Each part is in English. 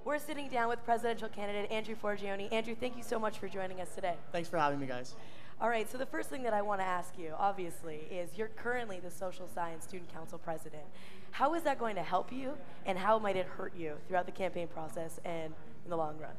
We're sitting down with presidential candidate Andrew Forgione. Andrew, thank you so much for joining us today. Thanks for having me, guys. All right, so the first thing that I want to ask you, obviously, is you're currently the Social Science Student Council president. How is that going to help you, and how might it hurt you throughout the campaign process and in the long run?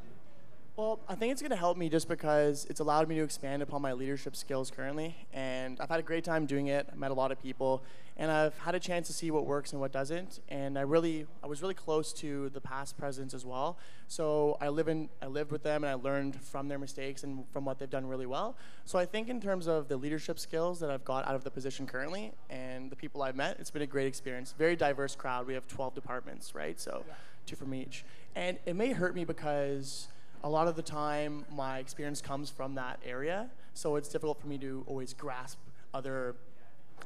Well, I think it's going to help me just because it's allowed me to expand upon my leadership skills currently, and I've had a great time doing it. I met a lot of people, and I've had a chance to see what works and what doesn't, and I was really close to the past presidents as well. So I lived with them, and I learned from their mistakes and from what they've done really well. So I think in terms of the leadership skills that I've got out of the position currently and the people I've met, it's been a great experience. Very diverse crowd. We have 12 departments, right? So yeah. 2 from each. And it may hurt me because a lot of the time, my experience comes from that area, so it's difficult for me to always grasp other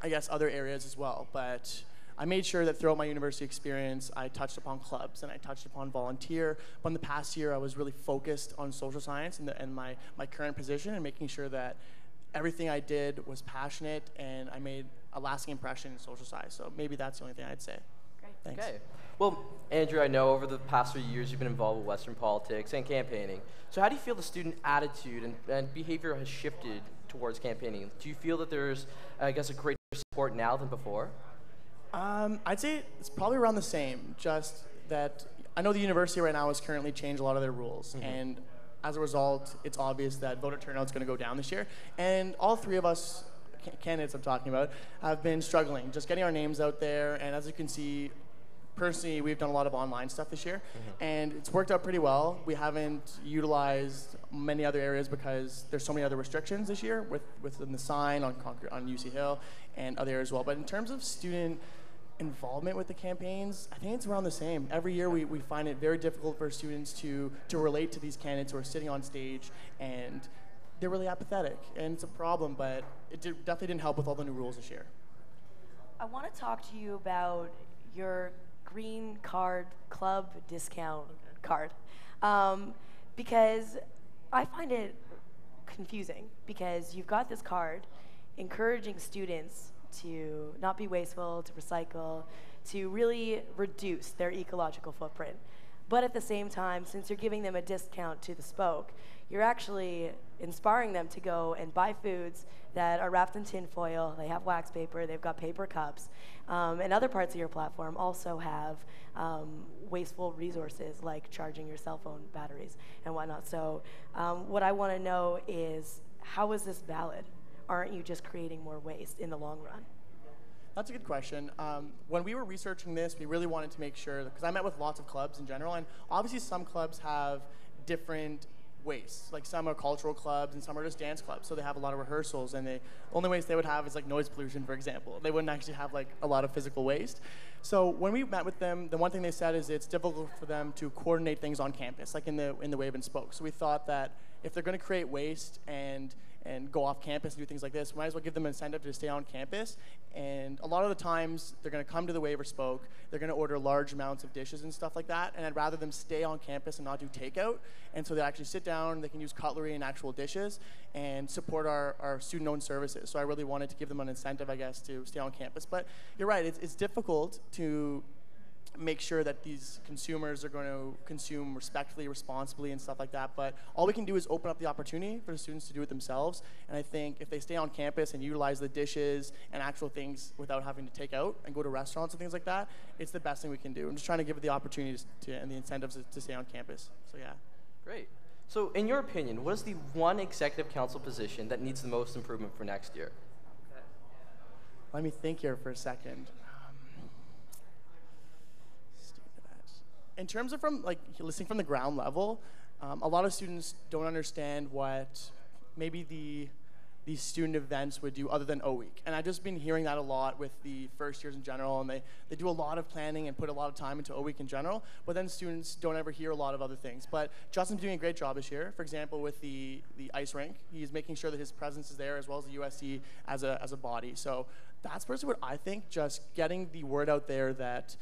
areas as well. But I made sure that throughout my university experience, I touched upon clubs and I touched upon volunteer. But in the past year, I was really focused on social science and my current position and making sure that everything I did was passionate and I made a lasting impression in social science. So maybe that's the only thing I'd say. Great. Thanks. Okay. Well, Andrew, I know over the past 3 years you've been involved with Western politics and campaigning. So how do you feel the student attitude and behavior has shifted towards campaigning? Do you feel that there's, I guess, a greater support now than before? I'd say it's probably around the same, just that I know the university right now has currently changed a lot of their rules, and as a result, it's obvious that voter turnout is going to go down this year. And all 3 of us, candidates I'm talking about, have been struggling, just getting our names out there, and as you can see, personally, we've done a lot of online stuff this year, and it's worked out pretty well. We haven't utilized many other areas because there's so many other restrictions this year within the sign on UC Hill and other areas as well. But in terms of student involvement with the campaigns, I think it's around the same. Every year we find it very difficult for students to relate to these candidates who are sitting on stage, and they're really apathetic, and it's a problem, but it definitely didn't help with all the new rules this year. I want to talk to you about your green card club discount card, because I find it confusing because you've got this card encouraging students to not be wasteful, to recycle, to really reduce their ecological footprint. But at the same time, since you're giving them a discount to the spoke, you're actually inspiring them to go and buy foods that are wrapped in tin foil, they have wax paper, they've got paper cups, and other parts of your platform also have wasteful resources like charging your cell phone batteries and whatnot. So what I want to know is, how is this valid? Aren't you just creating more waste in the long run? That's a good question. When we were researching this, we really wanted to make sure, because I met with lots of clubs in general, and obviously some clubs have different wastes. Like some are cultural clubs and some are just dance clubs, so they have a lot of rehearsals, and the only waste they would have is like noise pollution, for example. They wouldn't actually have like a lot of physical waste. So when we met with them, the one thing they said is it's difficult for them to coordinate things on campus, like in the Wave and Spoke. So we thought that if they're going to create waste and go off campus and do things like this, we might as well give them an incentive to stay on campus. And a lot of the times, they're going to come to the Wave or Spoke, they're going to order large amounts of dishes and stuff like that, and I'd rather them stay on campus and not do takeout. And so they actually sit down, they can use cutlery and actual dishes, and support our student-owned services. So I really wanted to give them an incentive, I guess, to stay on campus. But you're right, it's difficult to make sure that these consumers are going to consume respectfully, responsibly, and stuff like that. But all we can do is open up the opportunity for the students to do it themselves. And I think if they stay on campus and utilize the dishes and actual things without having to take out and go to restaurants and things like that, it's the best thing we can do. I'm just trying to give it the opportunities and the incentives to stay on campus. So yeah. Great. So in your opinion, what is the one executive council position that needs the most improvement for next year? Let me think here for a second. In terms of listening from the ground level, a lot of students don't understand what maybe these student events would do other than O Week. And I've just been hearing that a lot with the first years in general, and they do a lot of planning and put a lot of time into O Week in general, but then students don't ever hear a lot of other things. But Justin's doing a great job this year. For example, with the ice rink, he's making sure that his presence is there as well as the USC as a body. So that's personally what I think, just getting the word out there that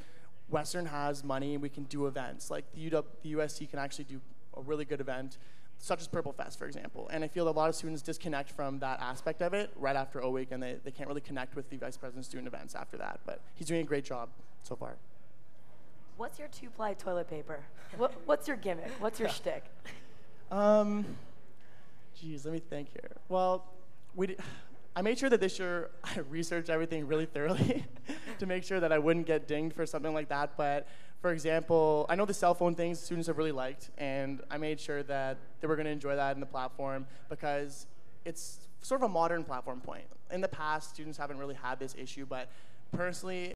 Western has money and we can do events. Like the USC can actually do a really good event, such as Purple Fest, for example. And I feel that a lot of students disconnect from that aspect of it right after O Week, and they can't really connect with the Vice President's student events after that. But he's doing a great job so far. What's your 2-ply toilet paper? What's your gimmick? What's your shtick? Geez, let me think here. Well, I made sure that this year I researched everything really thoroughly to make sure that I wouldn't get dinged for something like that. But for example, I know the cell phone things students have really liked, and I made sure that they were going to enjoy that in the platform because it's sort of a modern platform point. In the past, students haven't really had this issue, but personally,